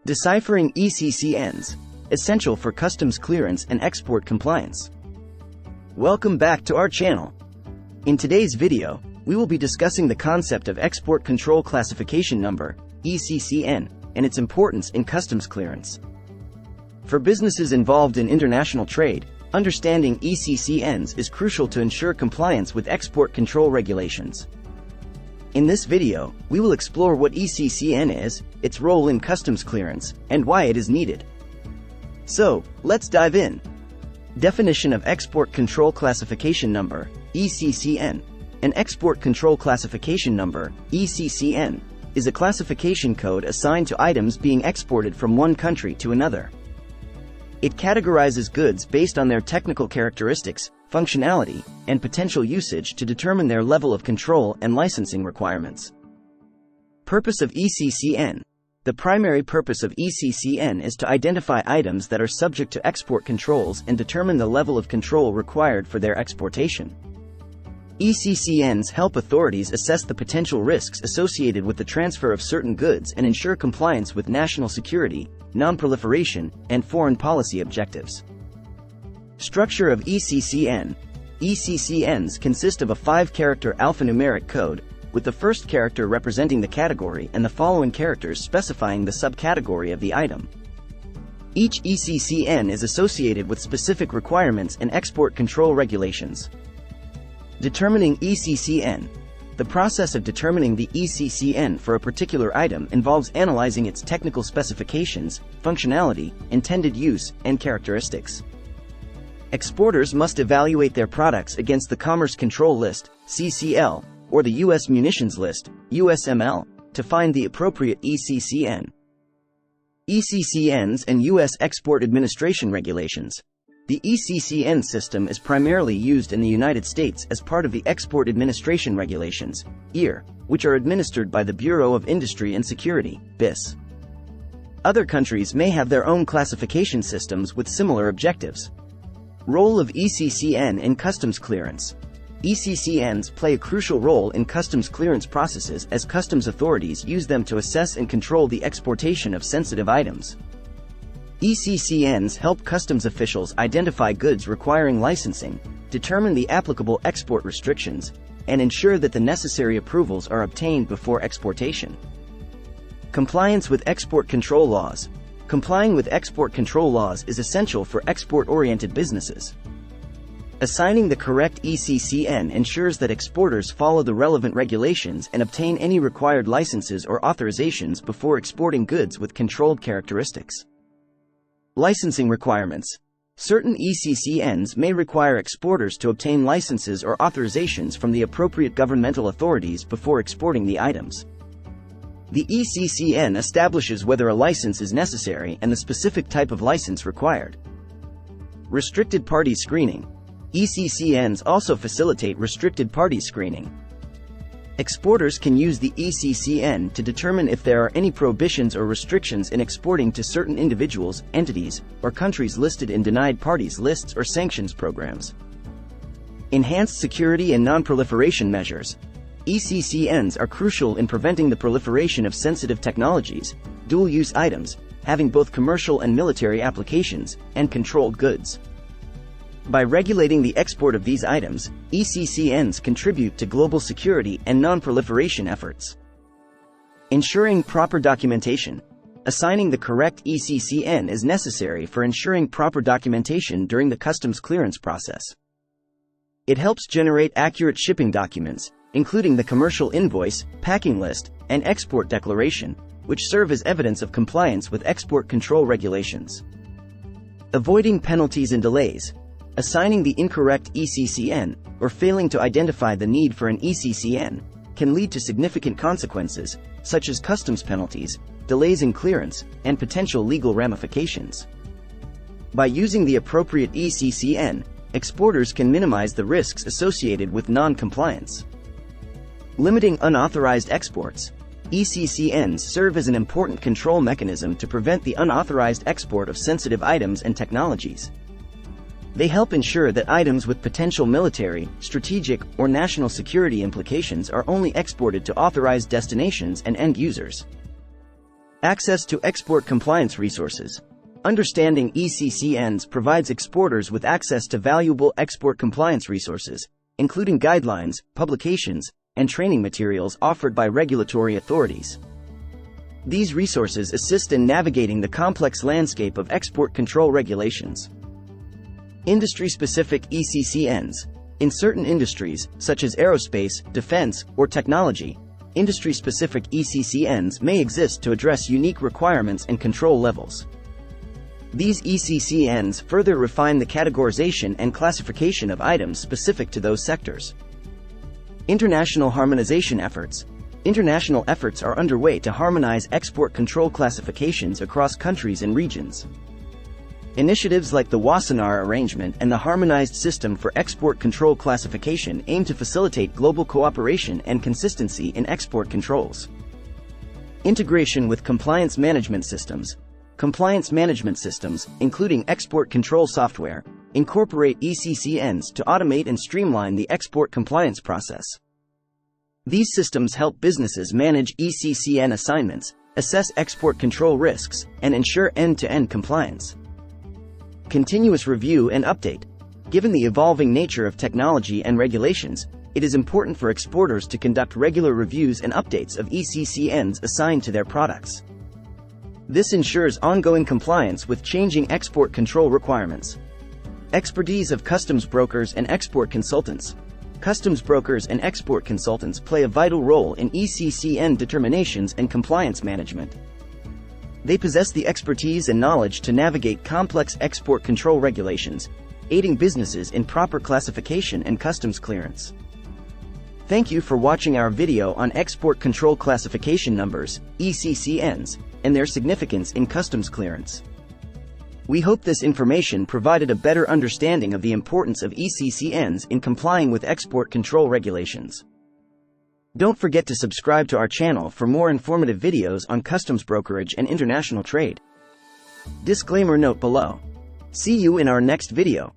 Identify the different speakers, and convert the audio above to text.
Speaker 1: Deciphering ECCNs, essential for customs clearance and export compliance. Welcome back to our channel. In today's video, we will be discussing the concept of Export Control Classification Number, ECCN, and its importance in customs clearance. For businesses involved in international trade, understanding ECCNs is crucial to ensure compliance with export control regulations. In this video, we will explore what ECCN is, its role in customs clearance, and why it is needed. So, let's dive in. Definition of Export Control Classification Number, ECCN. An Export Control Classification Number, ECCN, is a classification code assigned to items being exported from one country to another. It categorizes goods based on their technical characteristics, functionality, and potential usage to determine their level of control and licensing requirements. Purpose of ECCN. The primary purpose of ECCN is to identify items that are subject to export controls and determine the level of control required for their exportation. ECCNs help authorities assess the potential risks associated with the transfer of certain goods and ensure compliance with national security, non-proliferation, and foreign policy objectives. Structure of ECCN. ECCNs consist of a 5-character alphanumeric code, with the first character representing the category and the following characters specifying the subcategory of the item. Each ECCN is associated with specific requirements and export control regulations. Determining ECCN. The process of determining the ECCN for a particular item involves analyzing its technical specifications, functionality, intended use, and characteristics. Exporters must evaluate their products against the Commerce Control List, CCL, or the U.S. Munitions List, USML, to find the appropriate ECCN. ECCNs and U.S. Export Administration Regulations. The ECCN system is primarily used in the United States as part of the Export Administration Regulations, EAR, which are administered by the Bureau of Industry and Security, BIS. Other countries may have their own classification systems with similar objectives. Role of ECCN in customs clearance. ECCNs play a crucial role in customs clearance processes as customs authorities use them to assess and control the exportation of sensitive items. ECCNs help customs officials identify goods requiring licensing, determine the applicable export restrictions, and ensure that the necessary approvals are obtained before exportation. Compliance with export control laws. Complying with export control laws is essential for export-oriented businesses. Assigning the correct ECCN ensures that exporters follow the relevant regulations and obtain any required licenses or authorizations before exporting goods with controlled characteristics. Licensing requirements. Certain ECCNs may require exporters to obtain licenses or authorizations from the appropriate governmental authorities before exporting the items. The ECCN establishes whether a license is necessary and the specific type of license required. Restricted party screening. ECCNs also facilitate restricted party screening. Exporters can use the ECCN to determine if there are any prohibitions or restrictions in exporting to certain individuals, entities, or countries listed in denied parties lists or sanctions programs. Enhanced security and non-proliferation measures. ECCNs are crucial in preventing the proliferation of sensitive technologies, dual-use items, having both commercial and military applications, and controlled goods. By regulating the export of these items, ECCNs contribute to global security and non-proliferation efforts. Ensuring proper documentation. Assigning the correct ECCN is necessary for ensuring proper documentation during the customs clearance process. It helps generate accurate shipping documents, including the commercial invoice, packing list, and export declaration, which serve as evidence of compliance with export control regulations. Avoiding penalties and delays. Assigning the incorrect ECCN, or failing to identify the need for an ECCN, can lead to significant consequences, such as customs penalties, delays in clearance, and potential legal ramifications. By using the appropriate ECCN, exporters can minimize the risks associated with non-compliance. Limiting unauthorized exports. ECCNs serve as an important control mechanism to prevent the unauthorized export of sensitive items and technologies. They help ensure that items with potential military, strategic, or national security implications are only exported to authorized destinations and end users. Access to export compliance resources. Understanding ECCNs provides exporters with access to valuable export compliance resources, including guidelines, publications, and training materials offered by regulatory authorities. These resources assist in navigating the complex landscape of export control regulations. Industry-specific ECCNs. In certain industries, such as aerospace, defense, or technology, industry-specific ECCNs may exist to address unique requirements and control levels. These ECCNs further refine the categorization and classification of items specific to those sectors. International harmonization efforts. International efforts are underway to harmonize export control classifications across countries and regions. Initiatives like the Wassenaar Arrangement and the Harmonized System for Export Control Classification aim to facilitate global cooperation and consistency in export controls. Integration with compliance management systems. Compliance management systems, including export control software, incorporate ECCNs to automate and streamline the export compliance process. These systems help businesses manage ECCN assignments, assess export control risks, and ensure end-to-end compliance. Continuous review and update. Given the evolving nature of technology and regulations, it is important for exporters to conduct regular reviews and updates of ECCNs assigned to their products. This ensures ongoing compliance with changing export control requirements. Expertise of customs brokers and export consultants. Customs brokers and export consultants play a vital role in ECCN determinations and compliance management. They possess the expertise and knowledge to navigate complex export control regulations, aiding businesses in proper classification and customs clearance. Thank you for watching our video on export control classification numbers, ECCNs, and their significance in customs clearance. We hope this information provided a better understanding of the importance of ECCNs in complying with export control regulations. Don't forget to subscribe to our channel for more informative videos on customs brokerage and international trade. Disclaimer note below. See you in our next video.